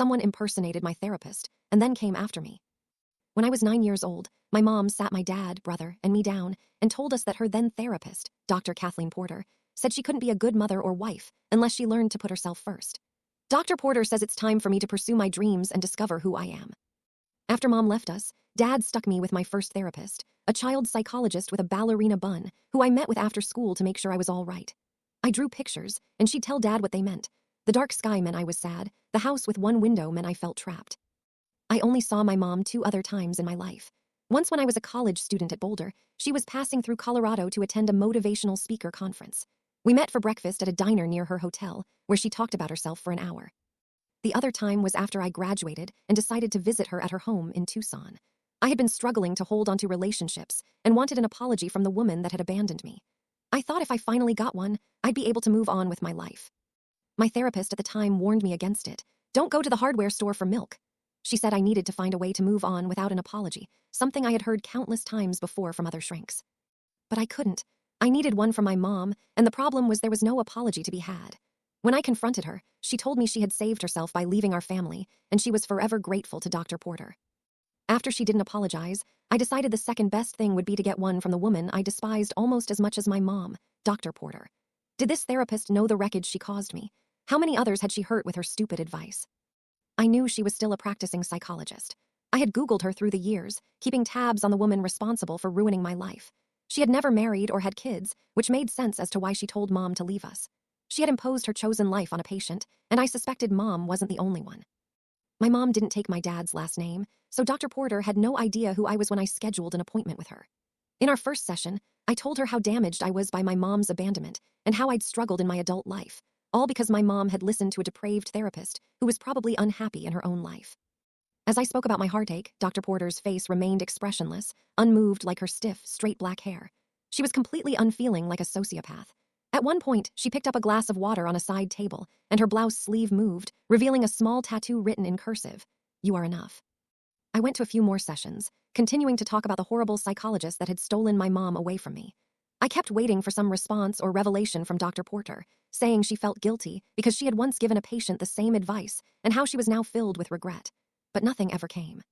someone impersonated my therapist and then came after me. When I was 9 years old, my mom sat my dad, brother, and me down and told us that her then therapist, Dr. Kathleen Porter, said she couldn't be a good mother or wife unless she learned to put herself first. Dr. Porter says it's time for me to pursue my dreams and discover who I am. After Mom left us, Dad stuck me with my first therapist, a child psychologist with a ballerina bun, who I met with after school to make sure I was all right. I drew pictures, and she'd tell Dad what they meant. The dark sky meant I was sad, the house with one window meant I felt trapped. I only saw my mom 2 other times in my life. Once when I was a college student at Boulder, she was passing through Colorado to attend a motivational speaker conference. We met for breakfast at a diner near her hotel, where she talked about herself for an hour. The other time was after I graduated and decided to visit her at her home in Tucson. I had been struggling to hold onto relationships and wanted an apology from the woman that had abandoned me. I thought if I finally got one, I'd be able to move on with my life. My therapist at the time warned me against it. Don't go to the hardware store for milk. She said I needed to find a way to move on without an apology, something I had heard countless times before from other shrinks. But I couldn't. I needed one from my mom, and the problem was there was no apology to be had. When I confronted her, she told me she had saved herself by leaving our family, and she was forever grateful to Dr. Porter. After she didn't apologize, I decided the second best thing would be to get one from the woman I despised almost as much as my mom, Dr. Porter. Did this therapist know the wreckage she caused me? How many others had she hurt with her stupid advice? I knew she was still a practicing psychologist. I had Googled her through the years, keeping tabs on the woman responsible for ruining my life. She had never married or had kids, which made sense as to why she told Mom to leave us. She had imposed her chosen life on a patient, and I suspected Mom wasn't the only one. My mom didn't take my dad's last name, so Dr. Porter had no idea who I was when I scheduled an appointment with her. In our first session, I told her how damaged I was by my mom's abandonment and how I'd struggled in my adult life, all because my mom had listened to a depraved therapist who was probably unhappy in her own life. As I spoke about my heartache, Dr. Porter's face remained expressionless, unmoved like her stiff, straight black hair. She was completely unfeeling like a sociopath. At one point, she picked up a glass of water on a side table, and her blouse sleeve moved, revealing a small tattoo written in cursive, "You are enough." I went to a few more sessions, continuing to talk about the horrible psychologist that had stolen my mom away from me. I kept waiting for some response or revelation from Dr. Porter, saying she felt guilty because she had once given a patient the same advice and how she was now filled with regret. But nothing ever came.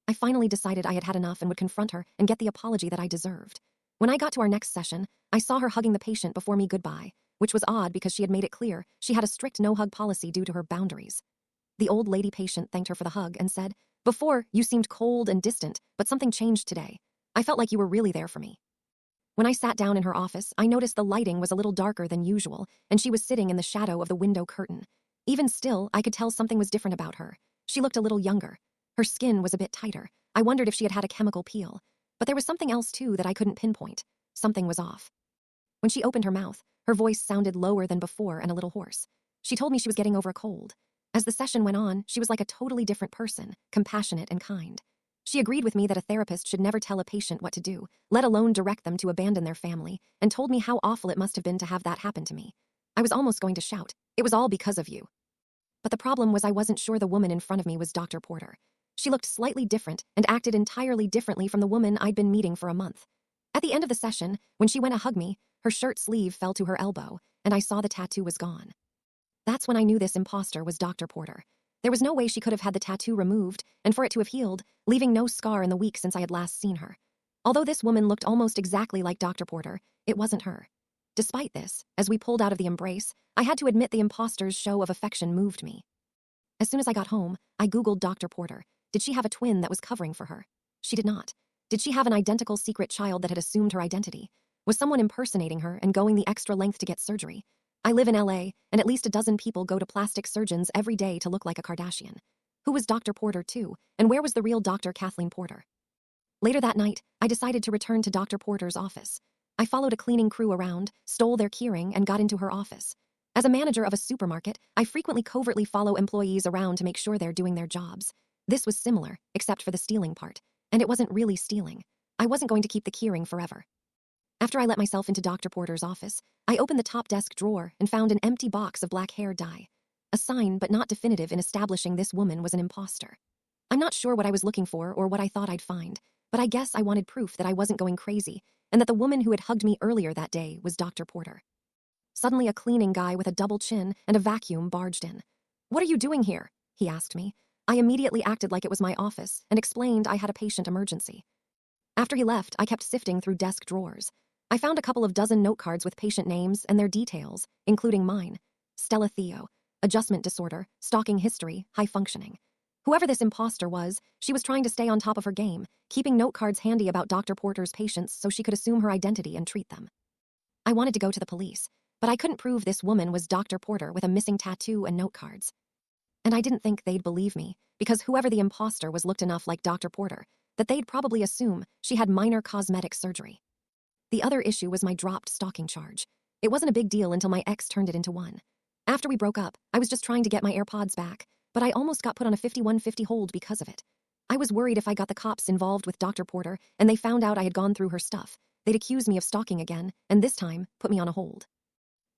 I finally decided I had had enough and would confront her and get the apology that I deserved. When I got to our next session, I saw her hugging the patient before me goodbye, which was odd because she had made it clear she had a strict no-hug policy due to her boundaries. The old lady patient thanked her for the hug and said, "Before, you seemed cold and distant, but something changed today. I felt like you were really there for me." When I sat down in her office, I noticed the lighting was a little darker than usual, and she was sitting in the shadow of the window curtain. Even still, I could tell something was different about her. She looked a little younger. Her skin was a bit tighter. I wondered if she had had a chemical peel. But there was something else, too, that I couldn't pinpoint. Something was off. When she opened her mouth, her voice sounded lower than before and a little hoarse. She told me she was getting over a cold. As the session went on, she was like a totally different person, compassionate and kind. She agreed with me that a therapist should never tell a patient what to do, let alone direct them to abandon their family, and told me how awful it must have been to have that happen to me. I was almost going to shout, "It was all because of you." But the problem was I wasn't sure the woman in front of me was Dr. Porter. She looked slightly different and acted entirely differently from the woman I'd been meeting for a month. At the end of the session, when she went to hug me, her shirt sleeve fell to her elbow, and I saw the tattoo was gone. That's when I knew this imposter was Dr. Porter. There was no way she could have had the tattoo removed, and for it to have healed, leaving no scar in the week since I had last seen her. Although this woman looked almost exactly like Dr. Porter, it wasn't her. Despite this, as we pulled out of the embrace, I had to admit the imposter's show of affection moved me. As soon as I got home, I Googled Dr. Porter. Did she have a twin that was covering for her? She did not. Did she have an identical secret child that had assumed her identity? Was someone impersonating her and going the extra length to get surgery? I live in LA, and at least a dozen people go to plastic surgeons every day to look like a Kardashian. Who was Dr. Porter, too, and where was the real Dr. Kathleen Porter? Later that night, I decided to return to Dr. Porter's office. I followed a cleaning crew around, stole their keyring, and got into her office. As a manager of a supermarket, I frequently covertly follow employees around to make sure they're doing their jobs. This was similar, except for the stealing part. And it wasn't really stealing. I wasn't going to keep the keyring forever. After I let myself into Dr. Porter's office, I opened the top desk drawer and found an empty box of black hair dye. A sign, but not definitive in establishing this woman was an imposter. I'm not sure what I was looking for or what I thought I'd find, but I guess I wanted proof that I wasn't going crazy and that the woman who had hugged me earlier that day was Dr. Porter. Suddenly, a cleaning guy with a double chin and a vacuum barged in. "What are you doing here?" he asked me. I immediately acted like it was my office and explained I had a patient emergency. After he left, I kept sifting through desk drawers. I found a couple of dozen note cards with patient names and their details, including mine. Stella Theo, adjustment disorder, stalking history, high functioning. Whoever this imposter was, she was trying to stay on top of her game, keeping note cards handy about Dr. Porter's patients so she could assume her identity and treat them. I wanted to go to the police, but I couldn't prove this woman was Dr. Porter with a missing tattoo and note cards. And I didn't think they'd believe me, because whoever the imposter was looked enough like Dr. Porter that they'd probably assume she had minor cosmetic surgery. The other issue was my dropped stalking charge. It wasn't a big deal until my ex turned it into one. After we broke up, I was just trying to get my AirPods back, but I almost got put on a 5150 hold because of it. I was worried if I got the cops involved with Dr. Porter and they found out I had gone through her stuff, they'd accuse me of stalking again, and this time, put me on a hold.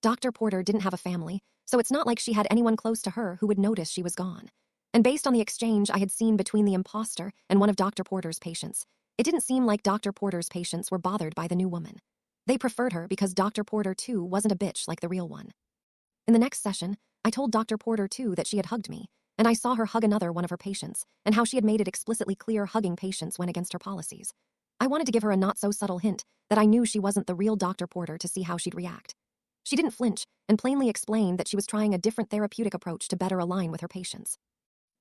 Dr. Porter didn't have a family, so it's not like she had anyone close to her who would notice she was gone. And based on the exchange I had seen between the imposter and one of Dr. Porter's patients, it didn't seem like Dr. Porter's patients were bothered by the new woman. They preferred her because Dr. Porter, too, wasn't a bitch like the real one. In the next session, I told Dr. Porter, too, that she had hugged me, and I saw her hug another one of her patients, and how she had made it explicitly clear hugging patients went against her policies. I wanted to give her a not-so-subtle hint that I knew she wasn't the real Dr. Porter to see how she'd react. She didn't flinch and plainly explained that she was trying a different therapeutic approach to better align with her patients.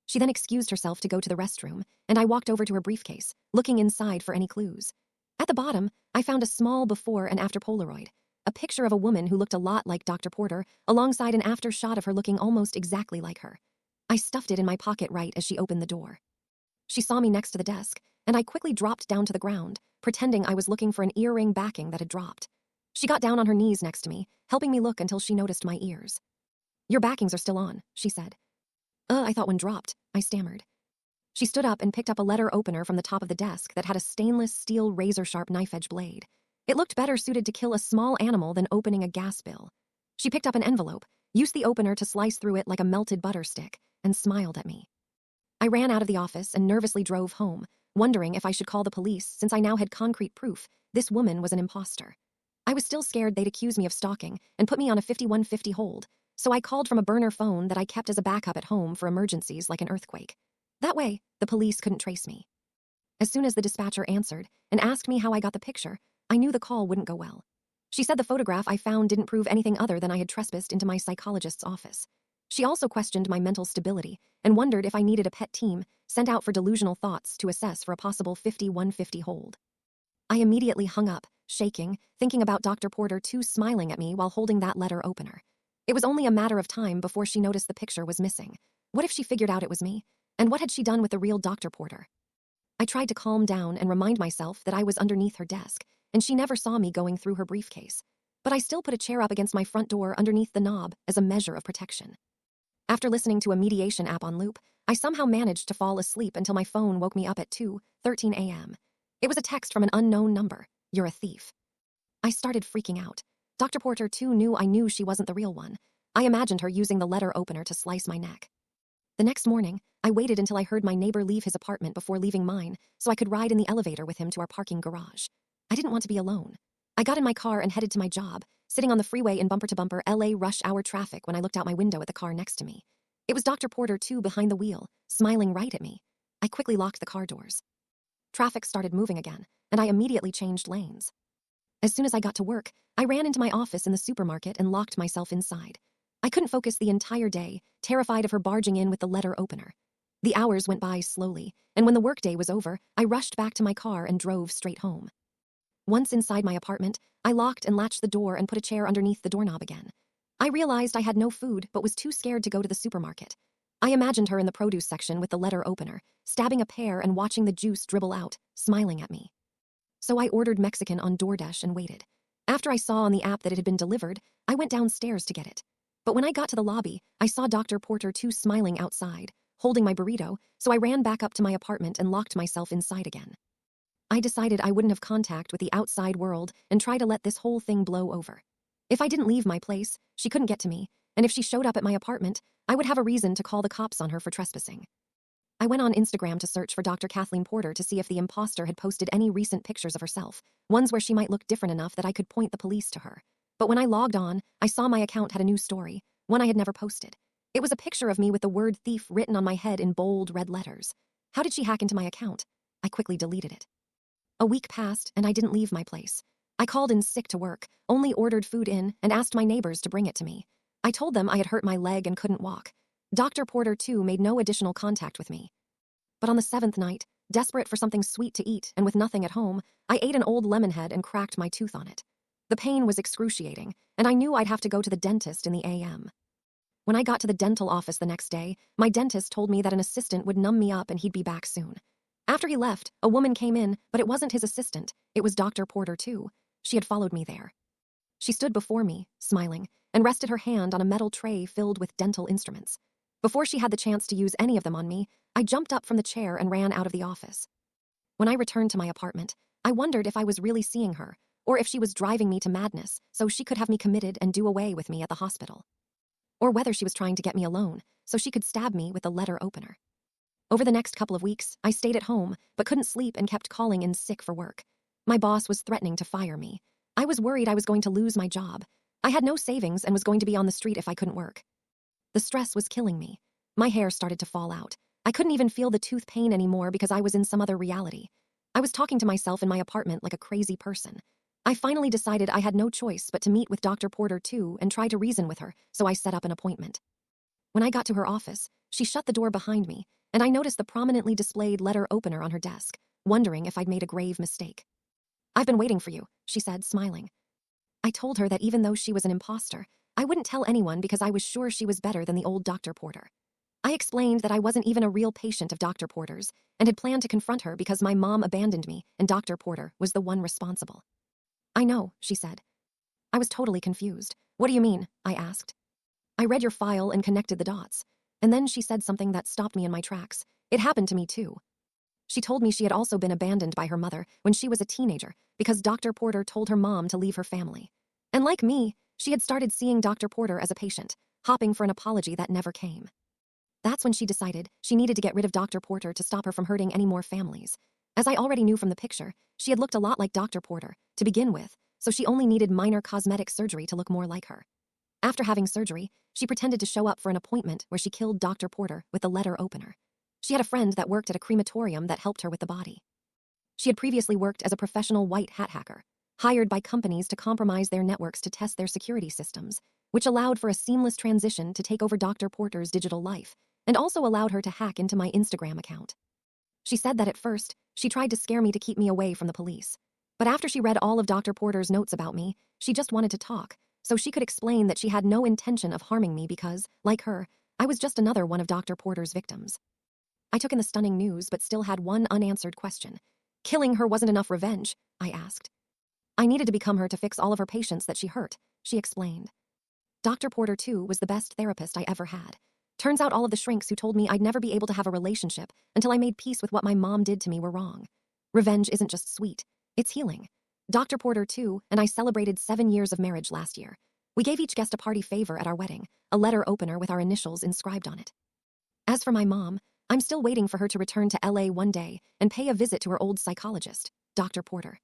She then excused herself to go to the restroom, and I walked over to her briefcase, looking inside for any clues. At the bottom, I found a small before and after Polaroid, a picture of a woman who looked a lot like Dr. Porter, alongside an after shot of her looking almost exactly like her. I stuffed it in my pocket right as she opened the door. She saw me next to the desk, and I quickly dropped down to the ground, pretending I was looking for an earring backing that had dropped. She got down on her knees next to me, helping me look until she noticed my ears. "Your backings are still on," she said. I thought one dropped," I stammered. She stood up and picked up a letter opener from the top of the desk that had a stainless steel razor-sharp knife-edge blade. It looked better suited to kill a small animal than opening a gas bill. She picked up an envelope, used the opener to slice through it like a melted butter stick, and smiled at me. I ran out of the office and nervously drove home, wondering if I should call the police since I now had concrete proof this woman was an imposter. I was still scared they'd accuse me of stalking and put me on a 5150 hold, so I called from a burner phone that I kept as a backup at home for emergencies like an earthquake. That way, the police couldn't trace me. As soon as the dispatcher answered and asked me how I got the picture, I knew the call wouldn't go well. She said the photograph I found didn't prove anything other than I had trespassed into my psychologist's office. She also questioned my mental stability and wondered if I needed a pet team sent out for delusional thoughts to assess for a possible 5150 hold. I immediately hung up, shaking, thinking about Dr. Porter too smiling at me while holding that letter opener. It was only a matter of time before she noticed the picture was missing. What if she figured out it was me? And what had she done with the real Dr. Porter? I tried to calm down and remind myself that I was underneath her desk, and she never saw me going through her briefcase. But I still put a chair up against my front door underneath the knob as a measure of protection. After listening to a mediation app on loop, I somehow managed to fall asleep until my phone woke me up at 2:13 a.m. It was a text from an unknown number. "You're a thief." I started freaking out. Dr. Porter, too, knew I knew she wasn't the real one. I imagined her using the letter opener to slice my neck. The next morning, I waited until I heard my neighbor leave his apartment before leaving mine so I could ride in the elevator with him to our parking garage. I didn't want to be alone. I got in my car and headed to my job, sitting on the freeway in bumper-to-bumper LA rush hour traffic when I looked out my window at the car next to me. It was Dr. Porter, too, behind the wheel, smiling right at me. I quickly locked the car doors. Traffic started moving again, and I immediately changed lanes. As soon as I got to work, I ran into my office in the supermarket and locked myself inside. I couldn't focus the entire day, terrified of her barging in with the letter opener. The hours went by slowly, and when the workday was over, I rushed back to my car and drove straight home. Once inside my apartment, I locked and latched the door and put a chair underneath the doorknob again. I realized I had no food but was too scared to go to the supermarket. I imagined her in the produce section with the letter opener, stabbing a pear and watching the juice dribble out, smiling at me. So I ordered Mexican on DoorDash and waited. After I saw on the app that it had been delivered, I went downstairs to get it. But when I got to the lobby, I saw Dr. Porter, too, smiling outside, holding my burrito, so I ran back up to my apartment and locked myself inside again. I decided I wouldn't have contact with the outside world and try to let this whole thing blow over. If I didn't leave my place, she couldn't get to me, and if she showed up at my apartment, I would have a reason to call the cops on her for trespassing. I went on Instagram to search for Dr. Kathleen Porter to see if the imposter had posted any recent pictures of herself, ones where she might look different enough that I could point the police to her. But when I logged on, I saw my account had a new story, one I had never posted. It was a picture of me with the word thief written on my head in bold red letters. How did she hack into my account? I quickly deleted it. A week passed, and I didn't leave my place. I called in sick to work, only ordered food in, and asked my neighbors to bring it to me. I told them I had hurt my leg and couldn't walk. Dr. Porter, too, made no additional contact with me. But on the 7th night, desperate for something sweet to eat and with nothing at home, I ate an old lemon head and cracked my tooth on it. The pain was excruciating, and I knew I'd have to go to the dentist in the AM. When I got to the dental office the next day, my dentist told me that an assistant would numb me up and he'd be back soon. After he left, a woman came in, but it wasn't his assistant. It was Dr. Porter, too. She had followed me there. She stood before me, smiling, and rested her hand on a metal tray filled with dental instruments. Before she had the chance to use any of them on me, I jumped up from the chair and ran out of the office. When I returned to my apartment, I wondered if I was really seeing her, or if she was driving me to madness so she could have me committed and do away with me at the hospital. Or whether she was trying to get me alone so she could stab me with the letter opener. Over the next couple of weeks, I stayed at home, but couldn't sleep and kept calling in sick for work. My boss was threatening to fire me. I was worried I was going to lose my job. I had no savings and was going to be on the street if I couldn't work. The stress was killing me. My hair started to fall out. I couldn't even feel the tooth pain anymore because I was in some other reality. I was talking to myself in my apartment like a crazy person. I finally decided I had no choice but to meet with Dr. Porter too and try to reason with her, so I set up an appointment. When I got to her office, she shut the door behind me, and I noticed the prominently displayed letter opener on her desk, wondering if I'd made a grave mistake. "I've been waiting for you," she said, smiling. I told her that even though she was an imposter, I wouldn't tell anyone because I was sure she was better than the old Dr. Porter. I explained that I wasn't even a real patient of Dr. Porter's and had planned to confront her because my mom abandoned me and Dr. Porter was the one responsible. "I know," she said. I was totally confused. "What do you mean?" I asked. "I read your file and connected the dots." And then she said something that stopped me in my tracks. It happened to me too. She told me she had also been abandoned by her mother when she was a teenager because Dr. Porter told her mom to leave her family. And like me, she had started seeing Dr. Porter as a patient, hoping for an apology that never came. That's when she decided she needed to get rid of Dr. Porter to stop her from hurting any more families. As I already knew from the picture, she had looked a lot like Dr. Porter to begin with, so she only needed minor cosmetic surgery to look more like her. After having surgery, she pretended to show up for an appointment where she killed Dr. Porter with the letter opener. She had a friend that worked at a crematorium that helped her with the body. She had previously worked as a professional white hat hacker, hired by companies to compromise their networks to test their security systems, which allowed for a seamless transition to take over Dr. Porter's digital life, and also allowed her to hack into my Instagram account. She said that at first, she tried to scare me to keep me away from the police. But after she read all of Dr. Porter's notes about me, she just wanted to talk, so she could explain that she had no intention of harming me because, like her, I was just another one of Dr. Porter's victims. I took in the stunning news but still had one unanswered question. Killing her wasn't enough revenge, I asked. I needed to become her to fix all of her patients that she hurt, she explained. Dr. Porter, too, was the best therapist I ever had. Turns out all of the shrinks who told me I'd never be able to have a relationship until I made peace with what my mom did to me were wrong. Revenge isn't just sweet, it's healing. Dr. Porter, too, and I celebrated 7 years of marriage last year. We gave each guest a party favor at our wedding, a letter opener with our initials inscribed on it. As for my mom, I'm still waiting for her to return to LA one day and pay a visit to her old psychologist, Dr. Porter.